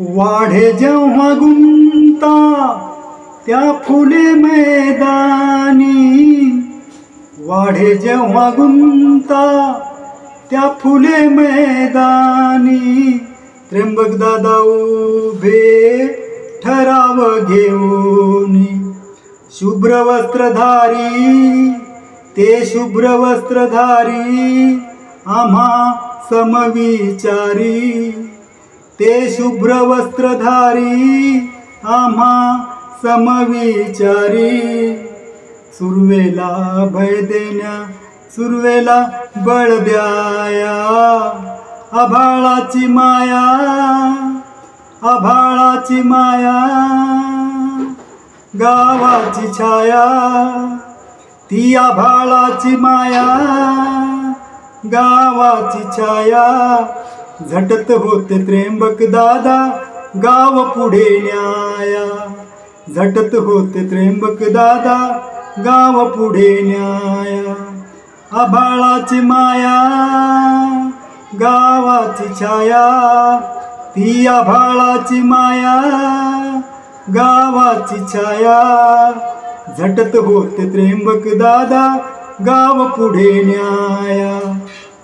वाढे जेव्हा गुंता त्या फुले मैदानी, वाढे जेव्हा गुंता त्या फुले मैदानी, त्र्यंबक दादा उभे ठराव घेऊन, शुभ्र वस्त्रधारी ते शुभ्र वस्त्रधारी आम्हा समविचारी, ते शुभ्र वस्त्रधारी आम्हा समविचारी, सुरवेला भय देण्या सुरवेला बळ द्याया, आभाळाची माया आभाळाची माया, गावाची छाया ती आभाळाची माया, गावाची छाया, झटत होते त्र्यंबक दादा गाव पुढे न्याया, झटत होते त्र्यंबक दादा गाव पुढे न्याया, आभाळाची माया गावाची छाया ती आभाळाची माया, गावाची छाया, झटत होते त्र्यंबक दादा गाव पुढे न्याया,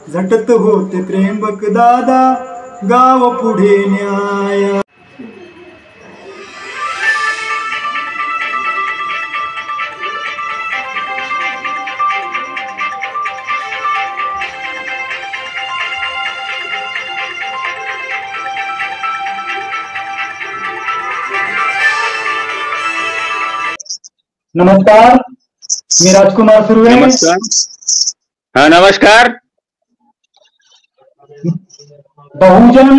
झटत होते त्र्यंबक दादा गाव पुढे न्याया. नमस्कार, मी राजकुमार सुर्वे. नमस्कार. हा, नमस्कार. बहुजन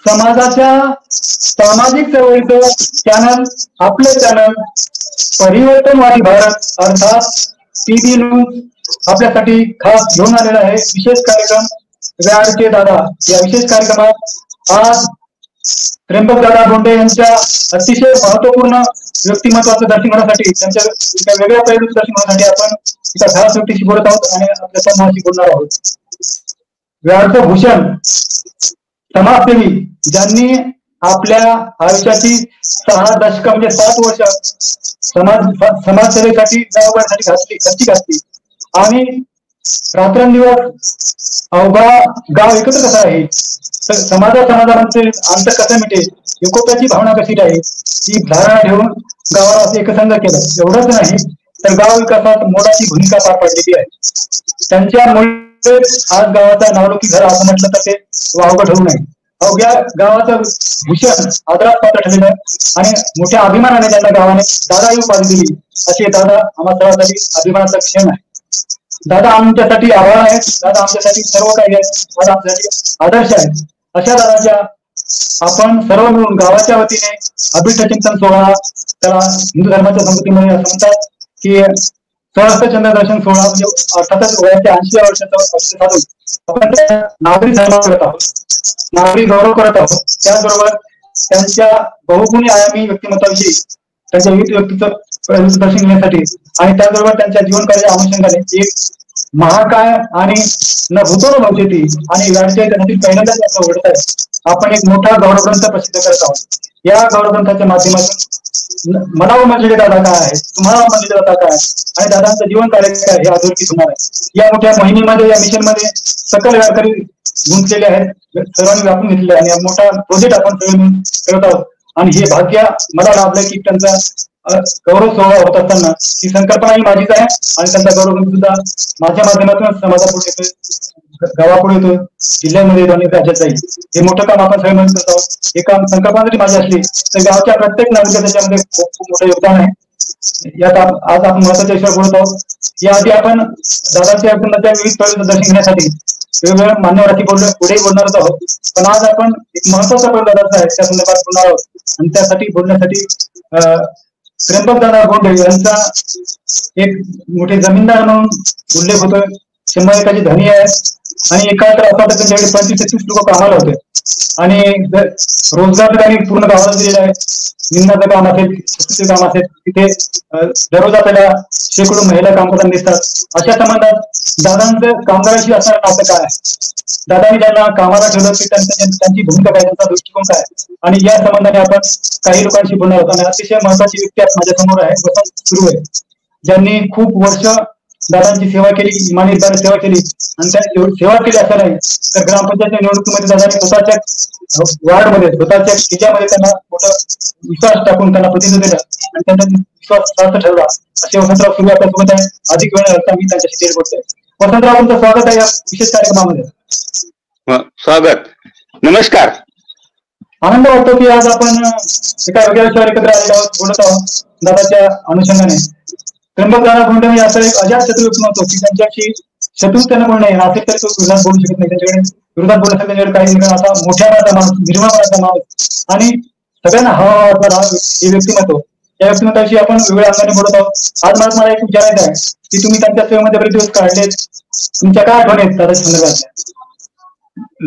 समाजाच्या सामाजिक चळवळीचं चॅनल, आपले चॅनल परिवर्तनवादी भारत अर्थात PB न्यूज आपल्यासाठी खास घेऊन आलेला आहे विशेष कार्यक्रम व्याडचे दादा. या विशेष कार्यक्रमात आज त्र्यंबक दादा बोंडे यांच्या अतिशय महत्वपूर्ण व्यक्तिमत्वाचं दर्शन होण्यासाठी, त्यांच्या एका वेगळ्या पैलूचं दर्शन होण्यासाठी आपण एका खास व्यक्तीशी बोलत आहोत आणि आपल्या समाजाशी बोलणार आहोत. व्याडचं भूषण समाजसेवी, ज्यांनी आपल्या आयुष्याची 6 दशक म्हणजे 7 वर्ष समाजसेवेसाठी जबाबदारीसाठी खर्ची घातली आणि रात्रंदिवस अवघा गाव एकत्र कसं आहे, समाजामध्ये अंतर कसं मिटेल, एकोप्याची भावना कशी राहील, ही धारणा ठेवून गावाला असं एकसंघ केलं. एवढंच नाही तर गाव विकासात मोलाची भूमिका पार पडलेली आहे. त्यांच्यामुळे आज गावाचा नावलौकिक झाला असं म्हटलं तर ते वावगं ठरू नये. अवघ्या गावाचं भूषण आदरास पात्र ठरलेलं आणि मोठ्या अभिमानाने त्यांना गावाने दादा ही उपाधी दिली, असे दादा आम्हा सर्वांसाठी अभिमानाचा क्षण आहे. दादा आमच्यासाठी आभार आहेत, दादा आमच्यासाठी सर्व काही आहे, दादा आमच्यासाठी आदर्श आहे. अशा दादाच्या आपण सर्व मिळून गावाच्या वतीने अभिष्ट चिंतन सोहळा, त्याला हिंदू धर्माच्या संस्कृतीमध्ये असं म्हणतात की सहस्त्र चंद्र दर्शन सोहळा, म्हणजे अर्थातच वयाच्या 80 वर्षाचा साधून आपण नागरी धर्म करत आहोत, नागरी गौरव करत आहोत. त्याचबरोबर त्यांच्या बहुगुणी आयामी व्यक्तिमत्वाविषयी, त्यांच्या विविध व्यक्तीचं दर्शन घेण्यासाठी आणि त्याचबरोबर त्यांच्या जीवन कार्याच्या अनुषंगाने एक महाकाय आणि न भूतो न भविष्यती आणि व्याडच्या इतिहासातील पहिल्यांदाच असं घडत आहे. आपण एक मोठा गौरवग्रंथ प्रसिद्ध करत आहोत. या गौरवग्रंथाच्या माध्यमातून मला म्हणजे दादा काय आहे, तुम्हाला म्हणजे दादा काय आहे आणि दादांचं जीवन कार्य काय हे अधोरेखित होणार आहे. या मोठ्या मोहिमेमध्ये, या मिशनमध्ये सकल व्यापारी गुंतलेले आहेत, सर्वांनी व्यापून घेतलेले आहे आणि मोठा प्रोजेक्ट आपण सगळे करत आहोत. आणि हे भाग्य मला लाभलंय की त्यांचा गौरव सोहळा होत असताना ही संकल्पना ही माझीच आहे आणि त्यांचा गौरव सुद्धा माझ्या माध्यमातून समाजापुढे येतोय, गावापुढे येतोय, जिल्ह्यामध्ये येतो आणि राज्यात जाईल. हे मोठं काम आपण सगळे मिळून करत आहोत. हे काम संकल्पना जरी माझी असली तर गावच्या प्रत्येक नागरिकाच्या त्याच्यामध्ये खूप मोठं योगदान आहे. यात आज आपण महत्वाच्या विषयावर बोलत आहोत. याआधी आपण दादांच्या विविध पैलूंचं दर्शन घेण्यासाठी वेगवेगळ्या मान्यवरांशी पुढे बोलणारच आहोत. पण आज आपण एक महत्वाचा पैलू दादाचा आहे त्या संदर्भात बोलणार आहोत आणि त्यासाठी बोलण्यासाठी त्र्यंबक दादा बोंडे यांचा एक मोठे जमीनदार म्हणून उल्लेख होतोय. 100 एकराची धनी आहे. आणि एका तर असं होतं त्यांच्याकडे 25-26 लोक कामाला होते आणि रोजगार त्यांनी पूर्ण गावाला दिलेला आहे. निंदाचं काम असेल, शेतीचे काम असेल, तिथे दररोज आपल्याला शेकडो महिला काम करताना दिसतात. अशा संबंधात दादांचं कामगाराशी असणारं नातं काय आहे, दादांनी ज्यांना कामाला ठेवलं की त्यांची भूमिका काय, त्यांचा दृष्टिकोन काय, आणि या संबंधाने आपण काही लोकांशी बोलणार आहोत. आणि अतिशय महत्वाची व्यक्ती आज माझ्या समोर आहे, वसंत सुर्वे, ज्यांनी खूप वर्ष दादांची सेवा केली, इमानीदार सेवा केली. आणि त्या सेवा केली असं नाही तर ग्रामपंचायतच्या निवडणुकीमध्ये दादांनी स्वतःच्या वार्डमध्ये, स्वतःच्या खिच्यामध्ये त्यांना मोठा विश्वास टाकून त्यांना प्रतिनिधी दिलं आणि त्यांचा विश्वास सार्थ ठरला. असे वसंतराव सुर्वे आपल्यासोबत आहे. अधिक वेळ घालता मी त्यांच्याशी शेअर करतोय. वसंतराव, तुमचं स्वागत आहे या विशेष कार्यक्रमामध्ये. स्वागत, नमस्कार. आनंद वाटतो की आज आपण एका वेगळ्या विषयावर एकत्र आलेलो आहोत, बोलत आहोत दादाच्या अनुषंगाने. त्र्यंबक दादा भोंडे असं एक अजात शत्रू नव्हतो की त्यांच्याशी शत्रू त्यांना कोण नाही असेल तरी तो विरोधात बोलू शकत नाही. त्यांच्याकडे विरोधात बोलण्यासाठी त्यांच्याकडे काही निघणं असा मोठ्या मनाचा माणूस, निर्मळ माणूस आणि सगळ्यांना हवा असणारा हे व्यक्तिमत्व. या व्यक्तिमत्वाशी आपण वेगळ्या अंगाने बोलत आहोत. आज मला एक विचारायचं आहे की तुम्ही त्यांच्या सेवेमध्ये बरेच दिवस काढलेत, तुमच्या काय आठवणी आहेत दादा संदर्भात?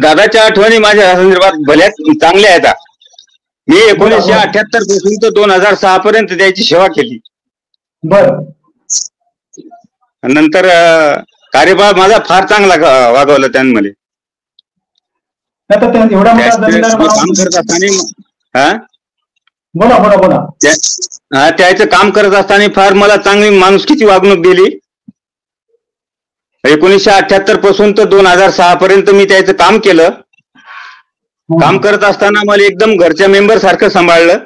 दादाच्या आठवणी माझ्या संदर्भात भल्याच चांगल्या आहेत. मी 1978 पासून तर 2006 पर्यंत त्याची सेवा केली. बर. नंतर कार्यभार माझा फार चांगला वागवला त्यांमध्ये. एवढा काम करत असताना बोला बोला बोला. त्याचं काम करत असताना फार मला चांगली माणुसकीची वागणूक दिली. 1978 पासून तर 2006 पर्यंत मी त्याचं काम केलं. काम करत असताना मला एकदम घरच्या मेंबर सारखं सांभाळलं.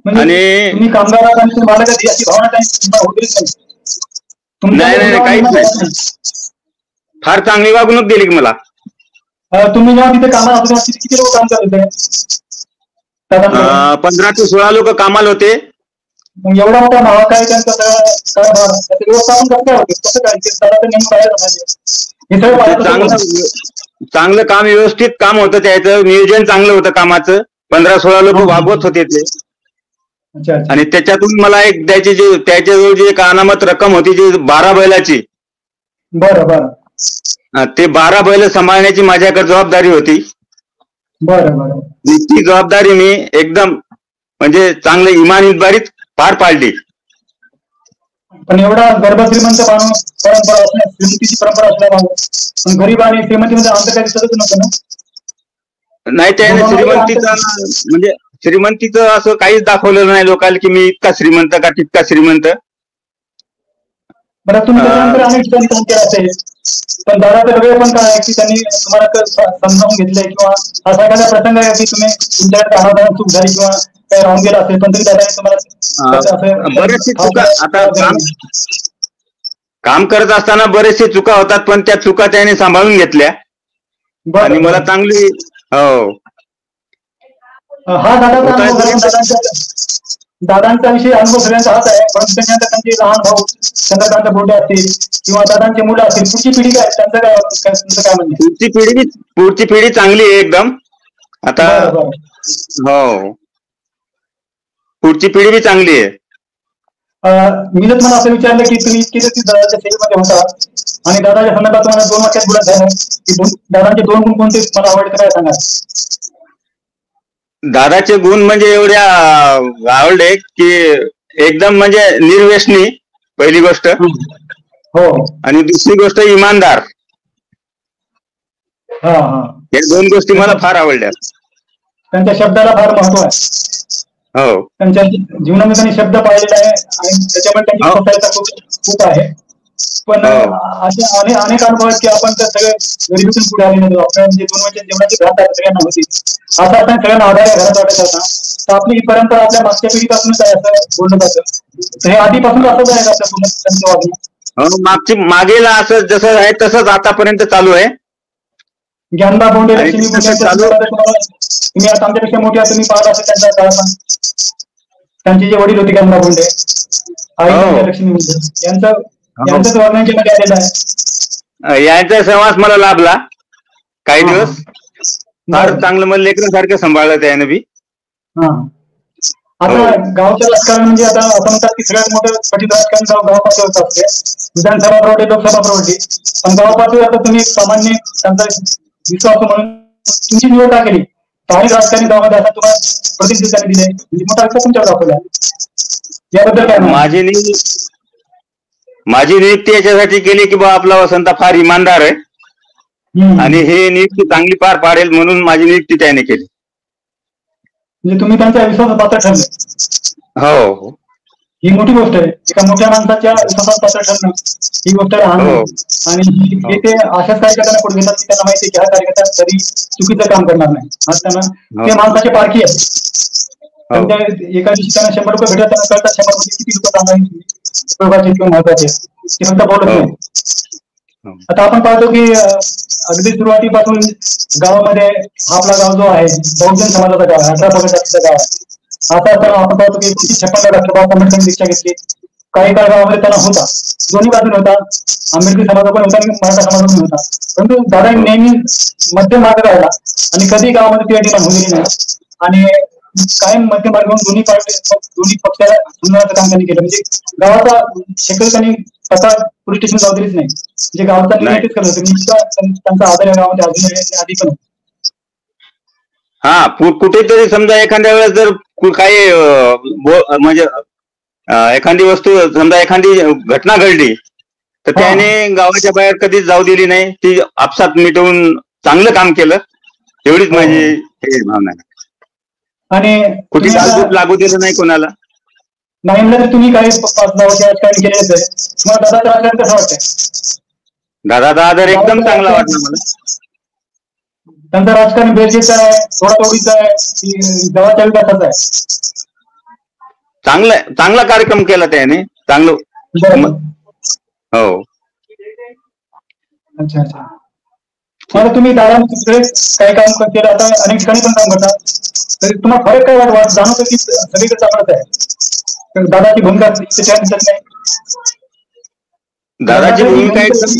आणि तुम्ही कामगारात आणि तुम्हाला अशी भावना नाही काहीच नाही, फार चांगली वागणूक दिली की मला. तुम्ही जेव्हा तिथे कामाला होते किती लोक काम करत होते? 15 ते 16 लोक कामाला होते. मग एवढा मोठा महाकाय त्यांचा चांगलं काम, व्यवस्थित काम होतं, त्याचं नियोजन चांगलं होतं कामाचं. 15-16 लोक वागवत होते ते. आणि त्याच्यातून मला एक त्याच्याजवळ जी एक अनामत रक्कम होती जी 12 बैलाची, बरं, ते 12 बैल सांभाळण्याची माझ्याकडे जबाबदारी होती. बरं. ती जबाबदारी मी एकदम म्हणजे चांगलं इमानदारीत पार पाडली. पण एवढा गर्भश्रीमंत माणूस, परंपरा असणे, श्रीमंतीची परंपरा असल्या गरीब आणि श्रीमंतीमध्ये अंतर काही दिसतच नव्हतं ना? नाही, त्याने श्रीमंतीचा म्हणजे श्रीमंतीचं असं काहीच दाखवलेलं नाही लोकांना की मी इतका श्रीमंत का तितका श्रीमंत. बरं, तुम्ही त्याच्यानंतर अनेक ठिकाणी काम केलं असेल, पण दादाचा वेळ पण काय की त्यांनी तुम्हाला समजावून घेतलंय किंवा असा एखादा प्रसंग आहे की तुम्ही तुमच्याकडे कामात चूक झाली किंवा काही राहून गेला असेल, पण तरी दादाने तुम्हाला बरेचसे चुका, आता काम करत असताना बरेचसे चुका होतात, पण त्या चुका त्याने सांभाळून घेतल्या आणि मला चांगली हा दादांचा विषय अनुभव सगळ्यांचा हाच आहे. पण त्याच्यानंतर त्यांचे लहान भाऊ चंद्रकांत भोंडे असतील किंवा दादांचे मुलं असतील, पुढची पिढी काय, त्यांचं काय म्हणजे? पुढची पिढी चांगली आहे एकदम आता. हो, पुढची पिढी बी चांगली आहे. मी जर तुम्हाला असं विचारलं की तुम्ही इतके दादाच्या सेवेमध्ये होता आणि दादाच्या संदर्भात तुम्हाला 2 वाक्यात बोलत झालं की दादांचे 2 गुण कोणते मला आवडते, काय सांगा? दादाचे गुण म्हणजे एवढ्या आवडले की एकदम म्हणजे निर्व्यसनी, पहिली गोष्ट. हो. आणि दुसरी गोष्ट इमानदार. या 2 गोष्टी मला फार आवडल्या. त्यांच्या शब्दाला फार महत्व आहे. हो, त्यांच्या जीवनामध्ये त्यांनी शब्द पाळलेला आहे आणि त्याच्यामुळे त्यांची खूप आहे. पण असे अनेक अनुभव आहेत की आपण तर सगळे गरिबीतून पुढे आले नाही. आपल्या म्हणजे 2 वर्षात जेवणाची घरात सगळ्यांना होती, आता आपण सगळ्यांना आधार घरात वाटत होता. तर आपली ही परंपरा आपल्या मागच्या पिढीपासूनच आहे असं बोललं जातं. तर हे आधीपासून असंच आहे का त्यांचं वागणं? मागेला असं जसं आहे तसंच आतापर्यंत चालू आहे. ज्ञानबा भोंडे, लक्ष्मी भोंडे, तुम्ही आता आमच्यापेक्षा मोठी तुम्ही पाहत असेल त्यांच्या काळात. त्यांचे जे वडील होते ज्ञानबा भोंडे, आई लक्ष्मी भोंडे, यांचंच वर्णन मध्ये आलेलं आहे. यांचा सहवास मला लाभला काही दिवस. फार चांगलं मला लेकरासारखं सांभाळलं त्याने बी. आता गावचं राजकारण म्हणजे आता असं म्हणतात की सगळ्यात मोठं कठीण राजकारण गाव पातळीवर असते. विधानसभा प्रवडे, लोकसभा प्रवडे, पण गाव पातळीवर आता तुम्ही सामान्य त्यांचा विश्वास म्हणून तुमची निवड का केली? स्थानिक राजकारणी गावामध्ये आता तुम्हाला प्रतिनिधी त्यांनी दिले, म्हणजे मोठा विश्वास तुमच्यावर दाखवला. याबद्दल काय माझी नियुक्ती याच्यासाठी केली की बा आपला वसंत फार इमानदार आहे आणि हे नियुक्ती चांगली पार पाडेल म्हणून माझी नियुक्ती त्याने केली. म्हणजे तुम्ही त्यांचा विश्वास पात्र ठरले. हो, ही मोठी गोष्ट आहे. एका मोठ्या माणसाच्या विश्वासात पात्र ठरणं ही गोष्ट लहान आहे. आणि हे ते अशाच कार्यकर्त्यांना पुढे घेतात की त्यांना माहिती आहे की हा कार्यकर्ता कधी चुकीचं काम करणार नाही. आज त्यांना ते माणसाची पारखी आहे. एका दिवशी त्यांना 100 रुपये भेटत कळतात 100 रुपये किती रुपये चांगले उपयोगाचे किंवा महत्वाचे ते फक्त बोलत नाही. आता आपण पाहतो की अगदी सुरुवातीपासून गावामध्ये आपला गाव जो आहे बहुजन समाजाचा गाव आहे, 18 पगड जातीचा गाव आहे. आता आपण पाहतो की 56 डॉक्टर आंबेडकर दीक्षा घेतली. काही काळ गावामध्ये त्यांना होता, दोन्ही बाजून होता, आंबेडकरी समाजा पण होता आणि मराठा समाज पण होता. परंतु दादा नेहमी मध्यम मार्ग राहिला आणि कधी गावामध्ये ती अटी होऊ दिली नाही आणि कायम मध्यम मार्ग दोन्ही पक्षाला सुधारण्याचं काम त्यांनी केलं. म्हणजे गावाचा शक्यतो त्यांनी स्वतः पोलीस स्टेशन जाऊ दिलीच नाही. म्हणजे गावाचा निर्णयच करत होते. त्यांचा आदर या गावामध्ये अजून आधी पण. हा, कुठेतरी समजा एखाद्या वेळेस जर काही म्हणजे एखादी वस्तू समजा एखादी घटना घडली तर त्याने गावाच्या बाहेर कधीच जाऊ दिली नाही. ती आपसात मिटवून चांगलं काम केलं, एवढीच माझी भावना आहे. आणि कुठे गालबोट लागू दिलं नाही कोणाला. नाही तुम्ही काही राजकारण केलेलं आहे, तुम्हाला दादाचं राजकारण कसं वाटतंय? दादाचा आदर एकदम चांगला वाटला मला. त्यांचं राजकारण बेजेचं आहे, थोडा थोडीच आहे, गावाच्या विकासाचा आहे. चांगला कार्यक्रम केला त्याने, चांगलं. हो. अच्छा अच्छा. मला तुम्ही दादांकडे काही काम केलं, आता अनेक ठिकाणी पण काम करता, तरी तुम्हाला फरक काय वाटत? जाणवतं की सगळीकडे चांगलंच आहे. दादाची भूमिका नाही. दादाची भूमिका एकदम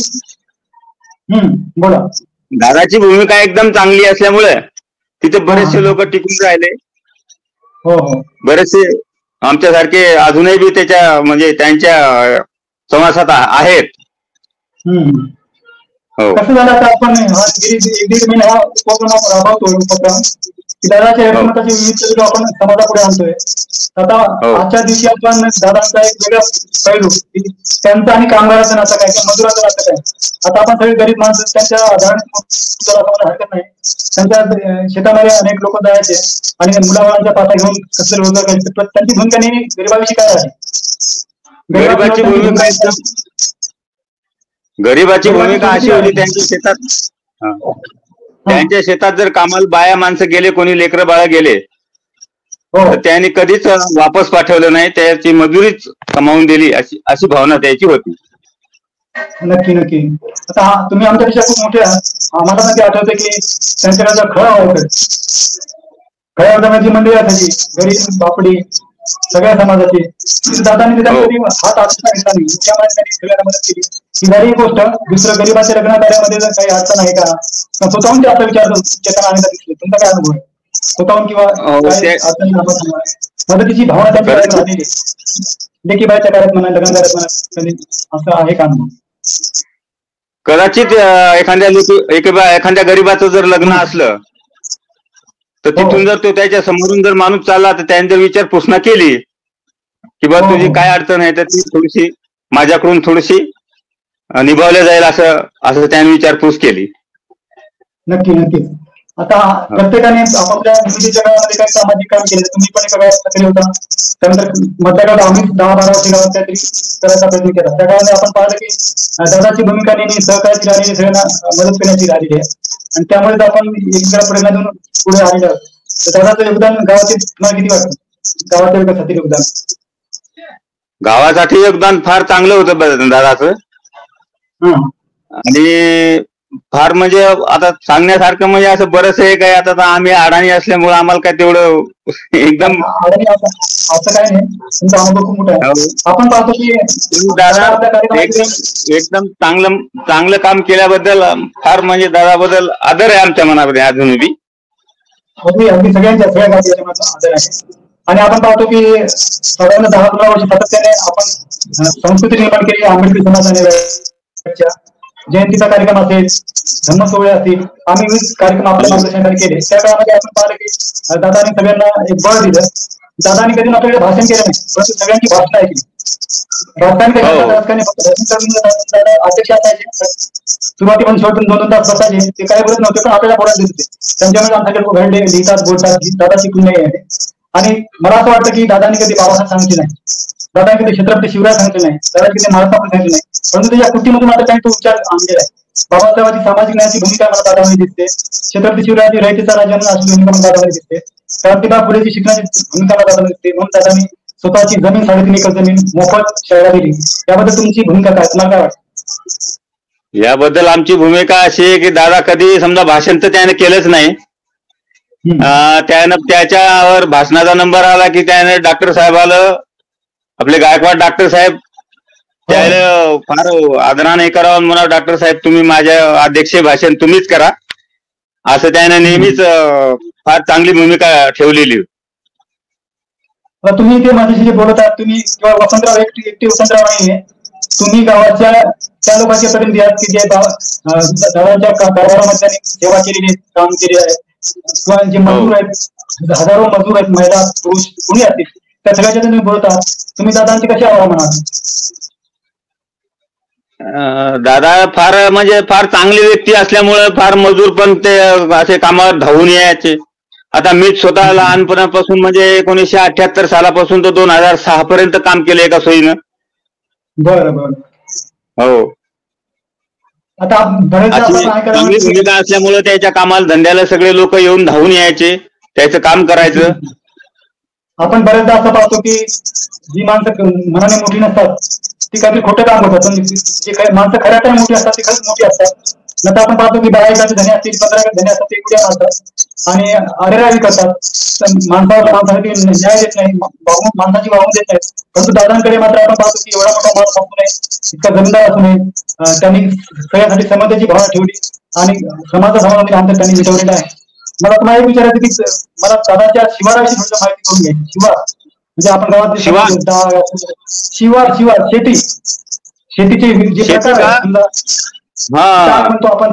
बोला. दादाची भूमिका एकदम चांगली असल्यामुळे तिथे बरेचसे लोक टिकून राहिले. हो हो. बरेचसे आमच्यासारखे अजूनही बी त्याच्या म्हणजे त्यांच्या समाजात आहेत. कसं झालं आता आपण एक दीड महिना हा उपक्रम राबवतोय. उपक्रम दादाच्या व्यक्तिमत्वाचे विविध आपण समाजापुढे आणतोय. आता आजच्या दिवशी आपण दादाचा एक वेगळा पैलू त्यांचा आणि कामगाराचं नातं काय किंवा मजुराचं नातं काय. आता आपण सगळे गरीब माणसं त्यांच्या आधाराने हरकत नाही. त्यांच्या शेतामध्ये अनेक लोक जायचे आणि मुलाबाळांच्या पाता घेऊन कसं रोजगार करायचे. त्यांची भूमिका नेहमी गरिबाविषयी काय आहे? गरीबाची भूमिका अशी होती त्यांच्या शेतात जर कामाला बाया माणसं गेले, कोणी लेकरं बाळा गेले तर त्यांनी कधीच वापस पाठवलं नाही. त्याची मजुरीच कमावून दिली अशी भावना त्याची होती. नक्की नक्की. आता तुम्ही आमच्यापेक्षा खूप मोठे आहात. आम्हाला मध्ये आठवतं की त्यांच्याकडे खळा व्हायचं, खळ्या जमाची मंडळी असायची, गरीब बापडी सगळ्या समाजाचे. दादांनी त्याच्यामध्ये हात आठवता घेतला नाही, त्यामुळे त्यांनी सगळ्यांना मदत केली. ही झाली गोष्ट. दुसरं गरीबाच्या लग्न कार्यामध्ये जर काही अडचण आहे का, स्वतःहून ते आता विचार चेतना आणण्यात दिसले. तुमचा काय अनुभव आहे? स्वतःहून किंवा मदतीची भावना त्यांची राहिलेली लेकीबाईच्या कार्यात म्हणा, लग्न कार्यात म्हणा, असं आहे का अनुभव? कदाचित एखाद्या गरीबाचं जर लग्न असलं तर तिथून जर तो त्याच्या समोरून जर माणूस चालला तर त्याने जर विचारपूस केली की बा तुझी काय अडचण आहे तर ती थोडीशी माझ्याकडून थोडीशी निभावल्या जाईल असं त्याने विचारपूस केली. नक्की नक्की. आता प्रत्येकाने आपापल्या मुलीच्या गावामध्ये काही सामाजिक काम केलं. तुम्ही पण एका गावात सक्रिय होता, त्यानंतर मधल्या गावात आम्ही 10-12 वर्षी गावात काहीतरी करायचा प्रयत्न केला. त्या गावामध्ये आपण पाहिलं की दादाची भूमिका नेहमी सहकार्याची राहिलेली, सगळ्यांना मदत करण्याची राहिलेली आहे आणि त्यामुळे आपण एकदा प्रेरणातून पुढे आलेलो आहोत. तर दादाचं योगदान गावाचे तुम्हाला किती वाटतं? गावाच्या विकासातील योगदान? गावासाठी योगदान फार चांगलं होतं दादाचं आणि फार म्हणजे आता सांगण्यासारखं म्हणजे असं बरंच हे काय. आता आम्ही अडाणी असल्यामुळे आम्हाला काय तेवढं एकदम असं काय नाही. तुमचा अनुभव खूप मोठा आहे. आपण पाहतो की दादा एकदम चांगलं काम केल्याबद्दल फार म्हणजे दादाबद्दल आदर आहे आमच्या मनामध्ये अजूनही. अगदी सगळ्यांच्या सगळ्या आदर आहे. आणि आपण पाहतो की साधारण 10-15 वर्ष सातत्याने आपण संस्कृती निर्माण केली आंबेडकरी समाजाने. जयंतीचा कार्यक्रम असेल, धम्म सोहळे असतील, आम्ही विविध कार्यक्रम आपल्या मार्गदर्शनाखाली केले. त्या काळामध्ये आपण पाहिलं की दादानी सगळ्यांना एक बळ दिलं. दादानी कधी आपल्याकडे भाषण केलं नाही, परंतु सगळ्यांची भाषण ऐकली. राजकारणी अध्यक्ष असायचे, सुरुवातीपासून शेवटून 2-2 तास बसायचे. ते काय बोलत नव्हते, पण आपल्याला बोलायला देत होते. त्यांच्यामुळे आमच्याकडे खूप घडले, लिहितात, बोलतात, दादाची पुण्य आहे. आणि मला असं वाटतं की दादानी कधी बाबासाहेब सांगितले नाही, दादानी कधी छत्रपती शिवराय सांगितले नाही, दादा कधी महात्मा पण सांगितले नाही, परंतु त्याच्या कृतीमधून मात्र त्यांनी तो उच्चार आणलेला आहे. बाबासाहेबांची सामाजिक न्यायाची भूमिका मला दादामध्ये दिसते. छत्रपती शिवरायांची रयतेचा राज्य अशी भूमिका मला दादामध्ये दिसते. क्रांतिबा फुलेची शिक्षणाची भूमिका मला दादामध्ये दिसते. म्हणून दादानी स्वतःची जमीन 3.5 एकर जमीन मोफत शहराला दिली. याबद्दल तुमची भूमिका काय, तुम्हाला काय वाटतं? याबद्दल आमची भूमिका अशी आहे की दादा कधी समजा भाषण तर त्याने केलंच नाही. त्यानं त्याच्यावर भाषणाचा नंबर आला की त्याने डॉक्टर साहेबाला, आपले गायकवाड डॉक्टर साहेब, त्याला फार आदराने करावं म्हणा, डॉक्टर साहेब तुम्ही माझ्या अध्यक्ष भाषण तुम्हीच करा, असं त्याने नेहमीच फार चांगली भूमिका ठेवलेली. तुम्ही ते माझ्याशी जे बोलत आहात तुम्ही, किंवा वसंतराव एकटी वसंतराव नाहीये, तुम्ही गावाच्या त्या लोकांच्या पर्यंत द्या की जे दादांच्या कारभारामध्ये त्यांनी सेवा केलेली, काम केले आहे, किंवा जे मजूर आहेत, हजारो मजूर आहेत, महिला पुरुष कोणी असतील, त्या सगळ्याच्या तुम्ही बोलत आहात. तुम्ही दादांची कशी आभार म्हणाल? दादा फार म्हणजे फार चांगली व्यक्ती असल्यामुळे फार मजूर पण ते असे कामावर धावून यायचे. आता मी स्वतः लहानपणापासून म्हणजे 1978 सालापासून तर 2006 पर्यंत काम केलं एका सोयीनं. बरं बरं. हो. आता चांगली भूमिका असल्यामुळे त्याच्या कामाला धंद्याला सगळे लोक येऊन धावून यायचे, त्याचं काम करायचं. आपण बरेचदा असं पाहतो की जी माणसं मनाने मोठी नसतात ती काहीतरी खोटं काम करतात, पण जे काही माणसं खऱ्या काय मोठी असतात ती खरंच मोठी असतात. नंतर आपण पाहतो की 10 एकाचे धने असतील, 15 एकाचे धने असतात, ते कुठे मानतात आणि अरेरावी करतात. माणसासाठी न्याय देत नाही, माणसाची वाहून देत नाही. परंतु दादांकडे मात्र आपण पाहतो की एवढा मोठा माणूस असू नये, इतका जमीनदार असू नये, त्यांनी सगळ्यासाठी समाजाची भावना ठेवली आणि समाजामध्ये अंतर त्यांनी मिटवलेलं आहे. मला तुम्हाला एक विचारायचं की मला दादाच्या शिवाराविषयी थोडं माहिती करून घ्यायची. शिवार म्हणजे आपण गावात शिवार शेतीचे जे प्रकार आहेत, म्हणतो आपण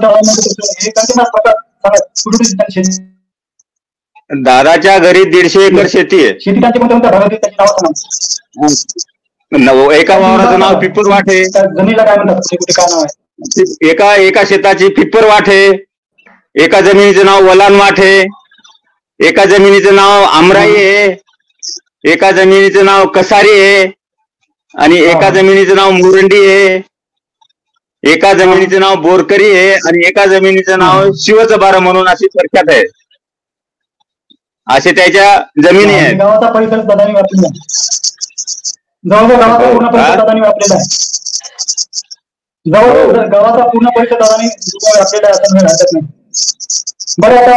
दादाच्या घरी 150 एकर शेती आहे. शेती त्यांच्या कोणत्या भागात त्याची नाव सांगा. एका वावराचं नाव पिपरवाट आहे. जमिनीला काय म्हणतात, कुठे काय नाव आहे? एका शेताची पिपरवाट आहे, एका जमिनीचं नाव वलानवाट आहे, एका जमिनीचं नाव आमराई आहे, एका जमिनीचं नाव कसारी आहे, आणि एका जमिनीचं नाव मुरंडी आहे, एका जमिनीचं नाव बोरकरी आहे, आणि एका जमिनीचं नाव शिवचं बारा म्हणून अशी प्रख्यात आहे. असे त्याच्या जमिनी आहेत. गावाचा परिसर दादानी वापरला, जवळजवळ गावाचा पूर्ण परिसर दादानी वापरलेला आहे. गावाचा पूर्ण परिसर दादानी वापरलेला आहे असं हरकत नाही. बरं, आता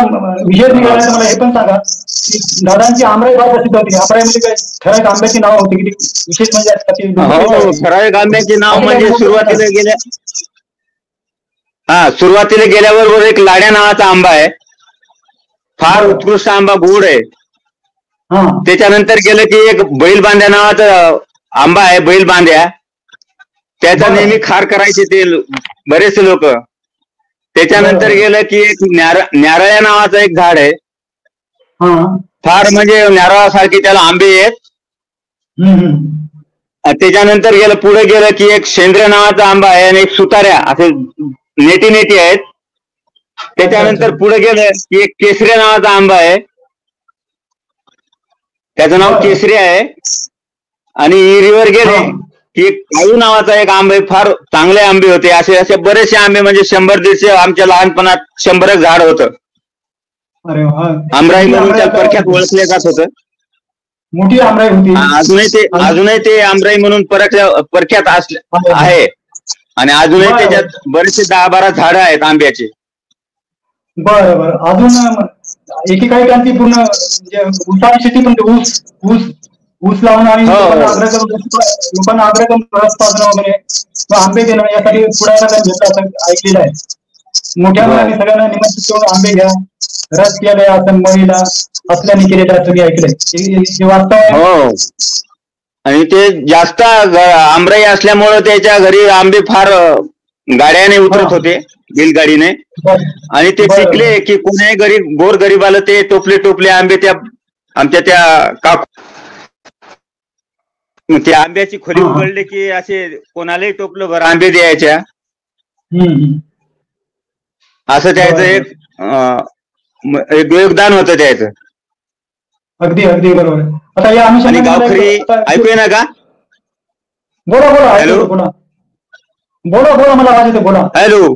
विशेष निघाल्यानंतर मला हे पण सांगा की दादांची आमराई फार प्रसिद्ध होती. आमराईमध्ये काय ठराविक आंब्याची नाव होती की विशेष म्हणजे ठराविक आंब्याची नाव म्हणजे सुरुवातीला गेल्याबरोबर एक लाड्या नावाचा आंबा आहे, फार उत्कृष्ट आंबा, गोड आहे. त्याच्यानंतर गेलं की एक बैल बांध्या नावाचा आंबा आहे, बैल बांध्या, त्याचा नेहमी खार करायचे ते बरेचसे लोक. त्याच्यानंतर गेलं की एक नारळ्या नावाचं एक झाड आहे, फार म्हणजे नारळासारखे त्याला आंबे आहेत. त्याच्यानंतर गेलं पुढे गेलं की एक शेंद्रे नावाचा आंबा आहे आणि एक सुताऱ्या, असे नेटी आहेत. त्याच्यानंतर पुढे गेलं की एक केसऱ्या नावाचा आंबा आहे, त्याचं नाव केसरी आहे. आणि इरीवर गेले की एक काळू नावाचा एक आंबा आहे, फार चांगले आंबे होते. असे बरेचसे आंबे, म्हणजे 100-150 आमच्या लहानपणात 100 झाड होतं. आमराई म्हणून त्या प्रख्यात ओळखले जात होतं. मोठी आमराई होती. अजूनही ते आमराई म्हणून प्रख्यात आहे. आणि अजूनही त्याच्यात बरेचसे 10-12 झाडं आहेत आंब्याचे. बरं बरं. अजून एकेकाळी पूर्ण ऊसाची शेती पण, ऊस लावून आणि लोकांना आग्रह करून रस पाजणं वगैरे, आंबे देणं, यासाठी पुढाकार घेतला असं ऐकलेलं आहे. मोठ्या मुलांनी सगळ्यांना निमंत्रित करून आंबे घ्या, रस केला असं मळीला, असल्याने केलेलं तुम्ही ऐकलंय, हे वास्तव आहे? हो. आणि ते जास्त आंबराई असल्यामुळं त्याच्या घरी आंबे फार गाड्याने उतरत होते, बैलगाडीने. आणि ते पिकले की कुणाही गोर गरीबाला ते टोपले टोपले आंबे त्या आमच्या त्या ते आंब्याची खोली उघडली की असे कोणालाही टोपलं भर आंबे द्यायच्या. असं त्याचं एक योगदान होतं त्याचं. अगदी अगदी बरोबर. आता या आणि गावखरी ऐकूया ना का? बोला बोला. हॅलो, बोला बोला बोला, मला आवाज येतो, बोला. हॅलो,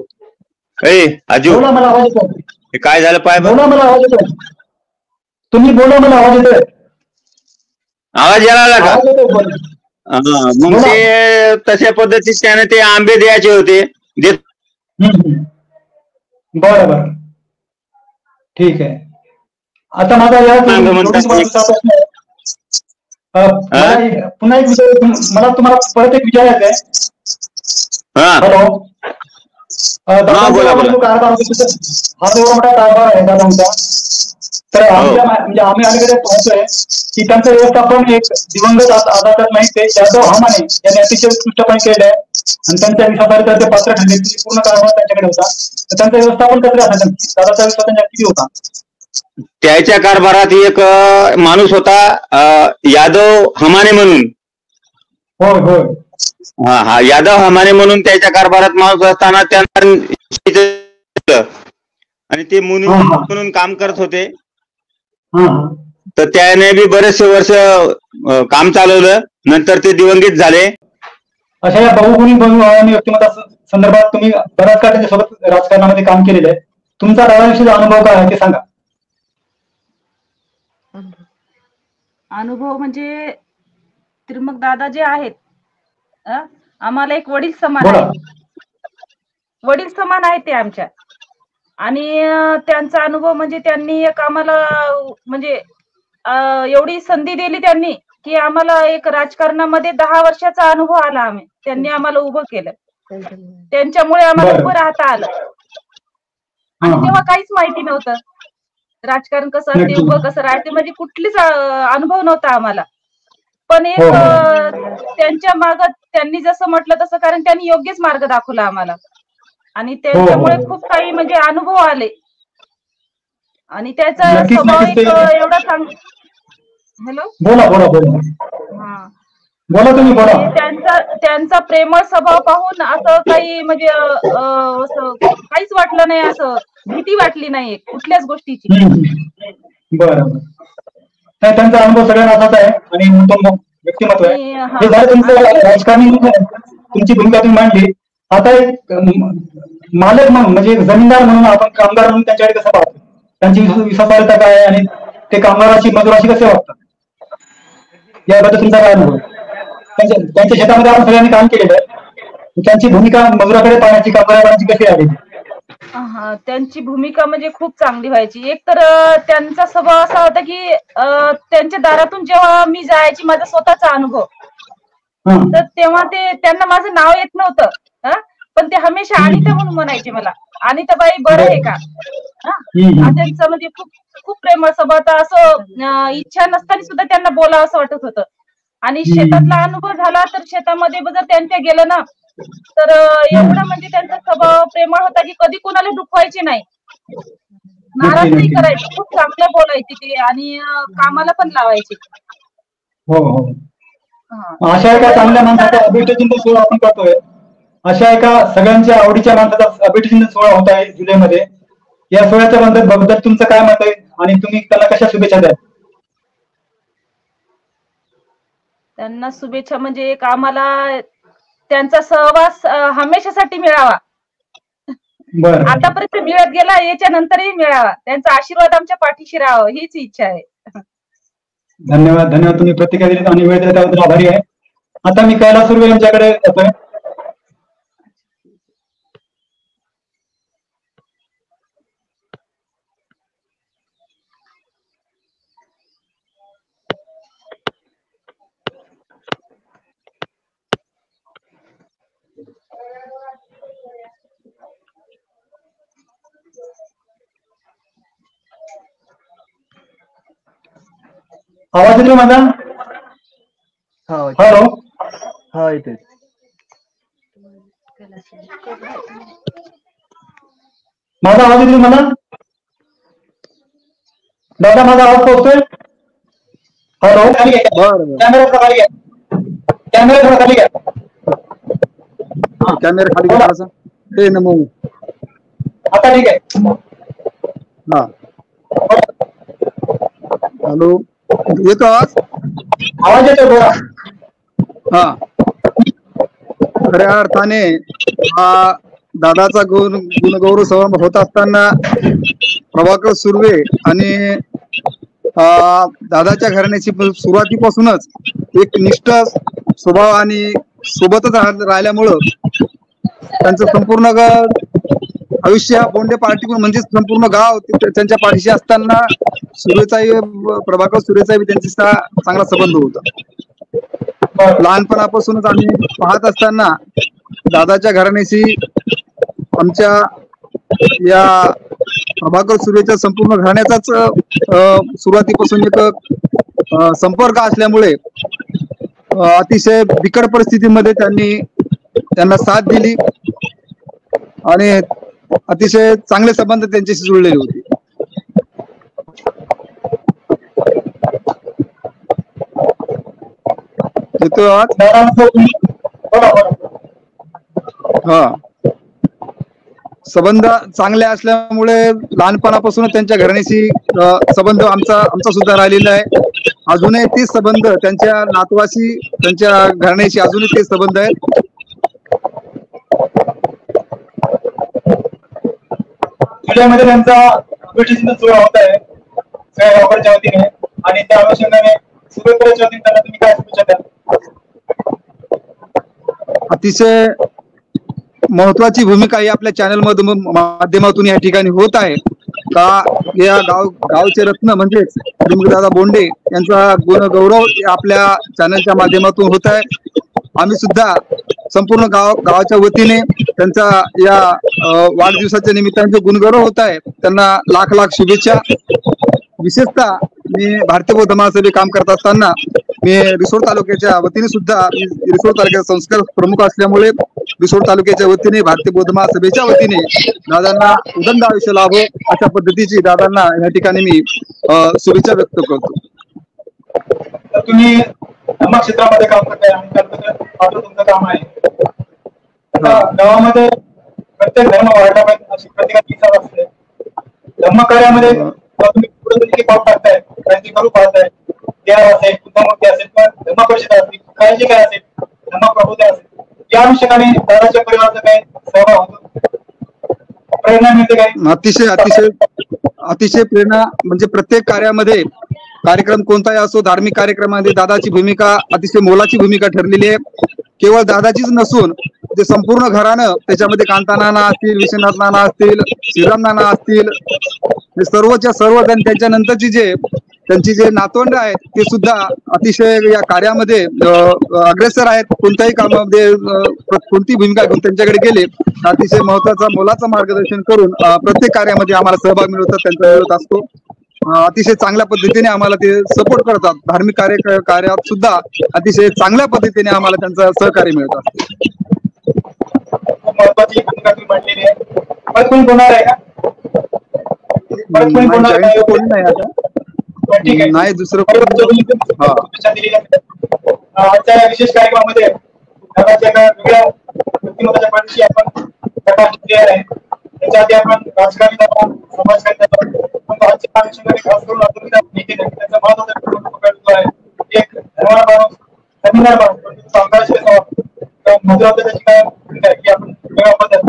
ए आजू, बोला, मला आवाज येतो. काय झालं पाय बरं? बोला, मला आवाज येतो. तुम्ही बोला, मला आवाज येतोय. आवाज यायला का? आवाज येतोय, बोला. मग ते तशा पद्धतीत त्याने ते आंबे द्यायचे होते. बरं बरं, ठीक आहे. आता माझा या पुन्हा एक विषय मला तुम्हाला परत एक विचारायचं आहे. हॅलो, बोला बोला. हा जो मोठा कारभार आहे दादांचा, तर म्हणजे आम्ही अलीकडे पाहतोय की त्यांचं व्यवस्थापन एक दिवंगत आदरणीय नाही ते यादव हमाने यांनी अतिशय उत्कृष्टपणे केलंय आणि त्यांच्या विश्वासार्हतेचे ते पात्र ठरले. पूर्ण कारभार त्यांच्याकडे होता, तर त्यांचं व्यवस्थापन कसं असायचं? दादाचा विश्वास त्यांच्या किती होता? त्याच्या कारभारात एक माणूस होता, यादव हमाने म्हणून. होय होय. हा यादव हमाने म्हणून त्याच्या कारभारात माणूस असताना त्यांना आणि ते म्हणून काम करत होते. तर त्याने बी बरेचसे वर्ष काम चालवलं, नंतर ते दिवंगत झाले. अशा या बहुगुणी व्यक्तिमत्वा संदर्भात तुम्ही बऱ्याच काळ त्यांच्यासोबत राजकारणामध्ये काम केलेलं आहे. तुमचा दादाविषयीचा अनुभव काय आहे ते सांगा. अनुभव म्हणजे त्रिमक दादा जे आहेत, आम्हाला एक वडील समान आहे. वडील समान आहे ते आमच्या. आणि त्यांचा अनुभव म्हणजे त्यांनी एक आम्हाला म्हणजे एवढी संधी दिली त्यांनी की आम्हाला एक राजकारणामध्ये 10 वर्षाचा अनुभव आला. त्यांनी आम्हाला उभं केलं, त्यांच्यामुळे आम्हाला उभं राहता आलं. आणि तेव्हा काहीच माहिती नव्हतं राजकारण कसं असते, उभं कसं राहते, म्हणजे कुठलीच अनुभव नव्हता आम्हाला. पण एक त्यांच्या माग त्यांनी जसं म्हटलं तसं, कारण त्यांनी योग्यच मार्ग दाखवला आम्हाला आणि त्यांच्यामुळे खूप काही म्हणजे अनुभव आले. आणि त्याचा स्वभाव एक एवढा चांगला. हॅलो, बोला बोला बोला. हा बोला तुम्ही, बोला. त्यांचा प्रेमळ स्वभाव पाहून असं काही म्हणजे असं काहीच वाटलं नाही, असं भीती वाटली नाही कुठल्याच गोष्टीची. बरं, नाही त्यांचा अनुभव सगळ्यांना असाच आहे आणि उत्तम व्यक्तिमत्व आहे. हे झालं तुमचं राजकारणी, तुमची भूमिका तुम्ही मांडली. आता एक मालक म्हणून म्हणजे जमीनदार म्हणून आपण कामगार म्हणून त्यांच्याकडे कसं पाहतो, त्यांची विश्वासार्हता काय आहे आणि ते कामगाराची मजुराशी कसे वागतात, याबद्दल तुमचा काय अनुभव? त्यांच्या शेतामध्ये आपण सगळ्यांनी काम केलेलं आहे, त्यांची भूमिका मजुराकडे पाहण्याची, कामगारांची कशी आहे? त्यांची भूमिका म्हणजे खूप चांगली व्हायची. एक तर त्यांचा स्वभाव असा होता की त्यांच्या दारातून जेव्हा मी जायची, माझा स्वतःचा अनुभव, तर तेव्हा ते त्यांना माझं नाव येत नव्हतं, पण ते हमेशा अनिता म्हणून म्हणायचे मला, अनिताबाई बरं आहे का. त्यांचं म्हणजे खूप खूप प्रेमळ स्वभाव, असं इच्छा नसताना सुद्धा त्यांना बोलावं असं वाटत होतं. आणि शेतातला अनुभव झाला तर शेतामध्ये जर त्यांच्या गेलं ना, तर एवढं म्हणजे त्यांचा स्वभाव प्रेमळ होता की कधी कोणाला दुखवायचे नाही, नाराज नाही करायचे, खूप चांगलं बोलायचे ते आणि कामाला पण लावायचे. हो हो. अशा एका चांगल्या माणसाचा अभिष्टचिंतन सोहळा आपण करतोय. अशा एका सगळ्यांच्या आवडीच्या माणसाचा अभिष्टचिंतन सोहळा होत आहे जुलैमध्ये. या सोहळ्याच्या बद्दल तुमचं काय मत आहे आणि तुम्ही त्याला कशा शुभेच्छा द्याल? त्यांना शुभेच्छा म्हणजे एक आम्हाला त्यांचा सहवास हमेशासाठी मिळावा, आतापर्यंत मिळत गेला, याच्या नंतरही मिळावा, त्यांचा आशीर्वाद आमच्या पाठीशी राहावा, हीच इच्छा आहे. धन्यवाद धन्यवाद, तुम्ही प्रतिक्रिया दिली आणि वेळ दिला त्याबद्दल आभारी आहे. आता मी कैलास सुर्वे यांच्याकडे येतोय. आवाज येतो माझा? हॅलो, हा येते. माझा आवाज येतो मला? दादा माझा आवाज पोहोचतोय? हॅलो, कॅमेरा थोडा खाली घ्या. कॅमेरा थोडा खाली घ्या. कॅमेरा खाली घ्या. ते ना मग आता ठीक आहे. हा, हॅलो, येतो आवाज? आवाज येतोय, बोला. हा, खऱ्या अर्थाने हा दादाचा गुणगौरव समारंभ होत असताना प्रभाकर सुर्वे आणि दादाच्या घराण्याची सुरुवातीपासूनच एक निष्ठ स्वभाव आणि सोबतच राहिल्यामुळं त्यांचं संपूर्ण आयुष्य हा बोंडे पार्टी म्हणजे संपूर्ण गाव त्यांच्या पाठीशी असताना सुरेचाही प्रभाकर सुरेचाही त्यांचा चांगला संबंध होता. लहानपणापासूनच आम्ही पाहत असताना दादाच्या घराण्याशी आमच्या या प्रभाकर सुरेच्या संपूर्ण घराण्याचाच सुरुवातीपासून एक संपर्क असल्यामुळे अतिशय बिकट परिस्थितीमध्ये त्यांना साथ दिली आणि अतिशय चांगले संबंध त्यांच्याशी जुळलेले होते. येतोय आवाज? हा, संबंध चांगले असल्यामुळे लहानपणापासून त्यांच्या घराण्याशी संबंध आमचा सुद्धा राहिलेला आहे. अजूनही तेच संबंध त्यांच्या नातवाशी, त्यांच्या घराण्याशी अजूनही तेच संबंध आहेत. जिल्ह्यामध्ये त्यांचा ब्रिटिशांचा जोर होत आहे सगळ्या गावाच्या वतीने, आणि त्या अनुषंगाने सुभेदाराच्या वतीने त्यांना तुम्ही काय शुभेच्छा द्याल? अतिशय महत्वाची भूमिका ही आपल्या चॅनल माध्यमातून या ठिकाणी होत आहे का या गावचे रत्न म्हणजेच दादा बोंडे यांचा गुणगौरव आपल्या चॅनलच्या माध्यमातून होत आहे. आम्ही सुद्धा संपूर्ण गावाच्या वतीने त्यांचा या वाढदिवसाच्या निमित्ताने गुणगौरव होत आहे त्यांना लाख लाख शुभेच्छा. विशेषतः मी भारतीय बौद्ध महासभेत काम करत असताना मी रिसोड तालुक्याच्या वतीने सुद्धा रिसोड तालुक्याचा संस्कार प्रमुख असल्यामुळे रिसोड तालुक्याच्या वतीने भारतीय बौद्ध महासभेच्या वतीने दादांना उदंड आयुष्य लाभो अशा पद्धतीची दादांना या ठिकाणी मी शुभेच्छा व्यक्त करतो. तुम्ही धर्म क्षेत्रामध्ये काम करताय आणि तुमचं काम आहे गावामध्ये प्रत्येक धर्म वाढला पाहिजे अशी प्रत्येकाची इच्छा असते. धर्म कार्यामध्ये तुम्ही पुढे पाऊल टाकताय, काहीतरी करू पाहताय, देव असेल, बुद्धमूर्ती असेल, धर्म परिषद असेल, काळजी काय असेल, धर्म प्रबोधन असेल, या अनुषंगाने दादाच्या परिवाराचा काय सहभाग होतो, प्रेरणा मिळते काय? अतिशय प्रेरणा म्हणजे प्रत्येक कार्यामध्ये कार्यक्रम कोणताही असो, धार्मिक कार्यक्रमामध्ये दादाची भूमिका अतिशय मोलाची भूमिका ठरलेली आहे. केवळ दादाचीच नसून जे संपूर्ण घरानं त्याच्यामध्ये कांता नाना असतील, विश्वनाथ नाना असतील, श्रीराम नाना असतील, सर्वच्या सर्वजण त्यांच्या नंतरची त्यांची जे नातवंड आहेत ते सुद्धा अतिशय या कार्यामध्ये अग्रेसर आहेत. कोणत्याही कामामध्ये कोणती भूमिका घेऊन त्यांच्याकडे गेले अतिशय महत्वाचा मोलाचं मार्गदर्शन करून प्रत्येक कार्यामध्ये आम्हाला सहभाग मिळवतात, त्यांचा मिळत असतो. अतिशय चांगल्या पद्धतीने आम्हाला ते सपोर्ट करतात. धार्मिक कार्यात सुद्धा अतिशय चांगल्या पद्धतीने आम्हाला त्यांचं सहकार्य मिळत असते. महत्वाची भूमिका तुम्ही मांडलेली आहे. परत कोणी बोलणार आहे का? कोणी नाही आता, नाही दुसरं आजच्या विशेष कार्यक्रमामध्ये वेगळ्या व्यक्तिमत्वाच्या पाठीशी आपण आहे. त्याच्या आधी आपण राजकारणी समाजकारणी खास करून त्याचा महत्वाचा आहे. एक धर्माला माणूस जमीनदार माणूस मजुराची काय भूमिका आहे की आपण वेगळ्या पद्धत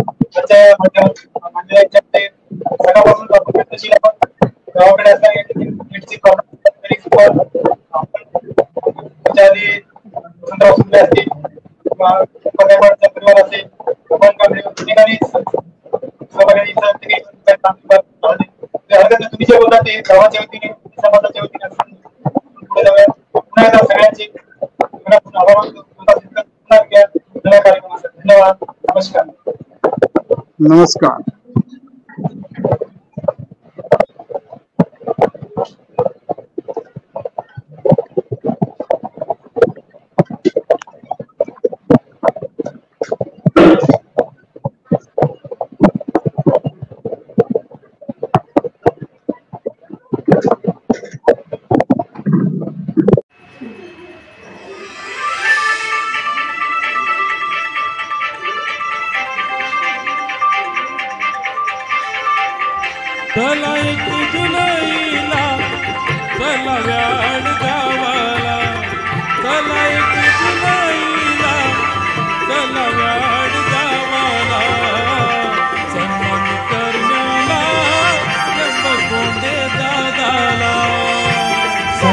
सकाळपासून गावाकडे असणारी असतील परिवार असेल तुम्ही जे बोलता ते गावाच्या वतीने समाजाच्या वतीने पुन्हा एकदा सगळ्यांचे आभार धन्यवाद. नमस्कार. नमस्कार.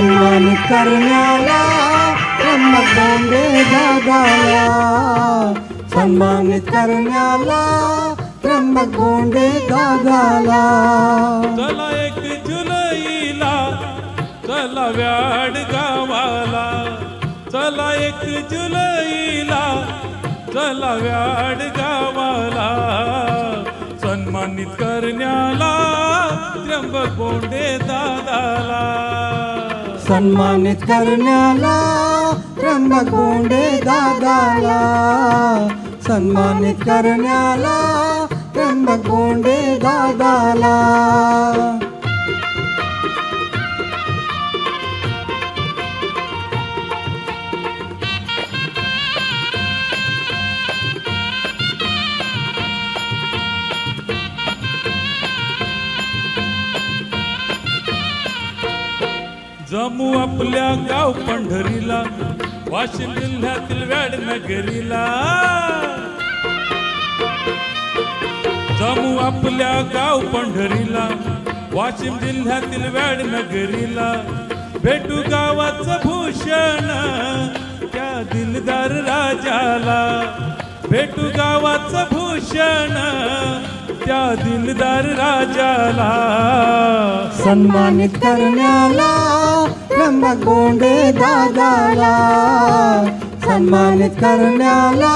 सन्मानित करण्याला त्र्यंबक बोंडे दादाला, सन्मानित करण्याला त्र्यंबक बोंडे दादाला. चला 1 जुलैला चला व्याड गावाला, चला 1 जुलैला चला व्याड गावाला, सन्मानित करण्याला त्र्यंबक बोंडे दादाला, सन्मानित करण्याला त्र्यंबक बोंडे दादाला, सन्मानित करण्याला त्र्यंबक बोंडे दादाला. जमू आपल्या गाव पंढरीला, वाशिम जिल्ह्यातील व्याड नगरीला, जमू आपल्या गाव पंढरीला, वाशिम जिल्ह्यातील व्याड नगरीला, भेटू गावाचं भूषण त्या दिलदार राजाला, भेटू गावाचं भूषण त्या दिलदार राजाला, सन्मानित करण्याला त्र्यंबक बोंडे दादाला, सन्मानित करण्याला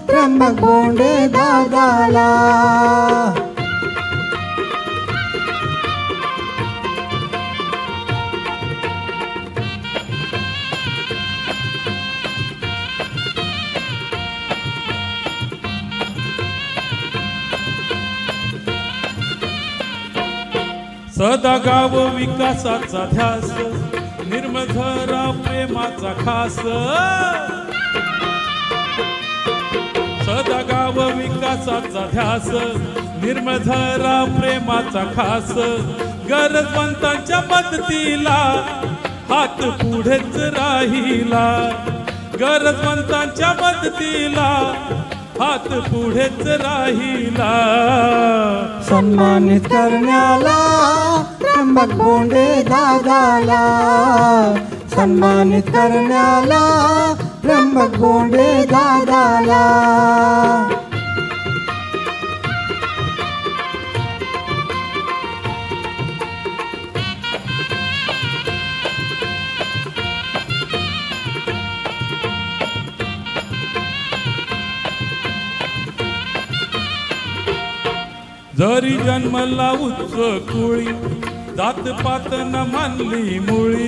त्र्यंबक बोंडे दादाला. सदा गाव विकासाचा ध्यास, निर्मझरा प्रेमाचा खास, सदा गाव विकासाचा ध्यास, निर्मझरा प्रेमाचा खास, गरजवंतांच्या मदतीला हात पुढेच राहिला, गरजवंतांच्या मदतीला हात पुढेच राहिला, सन्मानित करण्याला त्र्यंबक बोंडे दादाला, सन्मानित करण्याला त्र्यंबक बोंडे दादाला. जरी जन्मला उच्च कुळी, जात पात न मानली मुळी,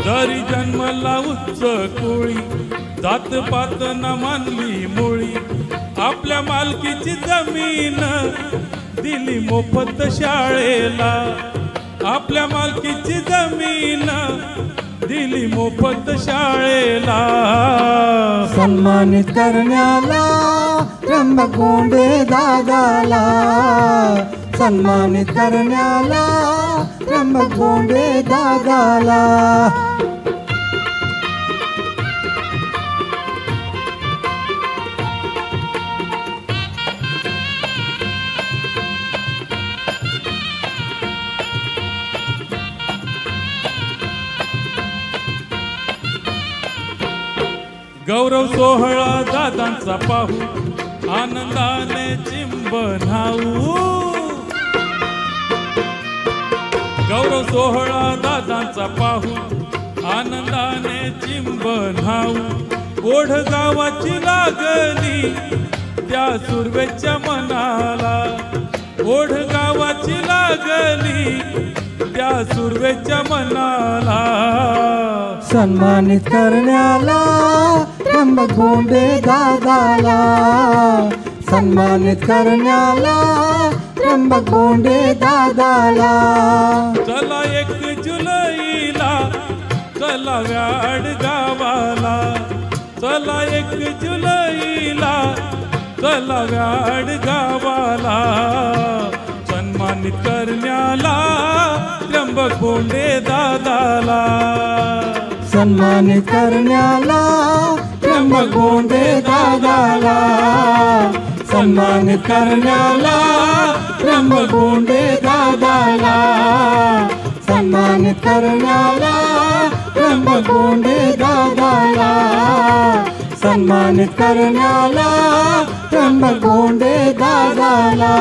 जरी जन्मला उच्च कुळी, जात पात न मानली मुळी, आपल्या मालकीची जमीन दिली मोफत शाळेला, आपल्या मालकीची जमीन दिली मोफत शाळेला, सन्मानित करण्याला त्र्यंबक बोंडे दादाला, सन्मानित करण्याला त्र्यंबक बोंडे दादाला. गौरव सोहळा दादांचा पाहू, आनंदाने चिंबनाऊ, गौरव सोहळा दादांचा पाहू, आनंदाने चिंबनाऊ, ओढ गावाची लागली त्या सुरवेच्या मनाला, ओढ गावाची लागली त्या सुरवेच्या मनाला, सन्मानित करण्याला त्र्यंबक बोंडे दादाला, सन्मानित करण्याला त्र्यंबक बोंडे दादाला. चला 1 जुलैला चला व्याड गावाला, चला 1 जुलैला चला व्याड गावाला, सन्मानित करण्याला त्र्यंबक बोंडे दादाला, सन्मानित करण्याला त्र्यंबक बोंडे दादाला, सन्मानित करण्याला त्र्यंबक बोंडे दादाला. करण्याला त्र्यंबक बोंडे दादाला, सन्मानित करण्याला त्र्यंबक बोंडे दादाला.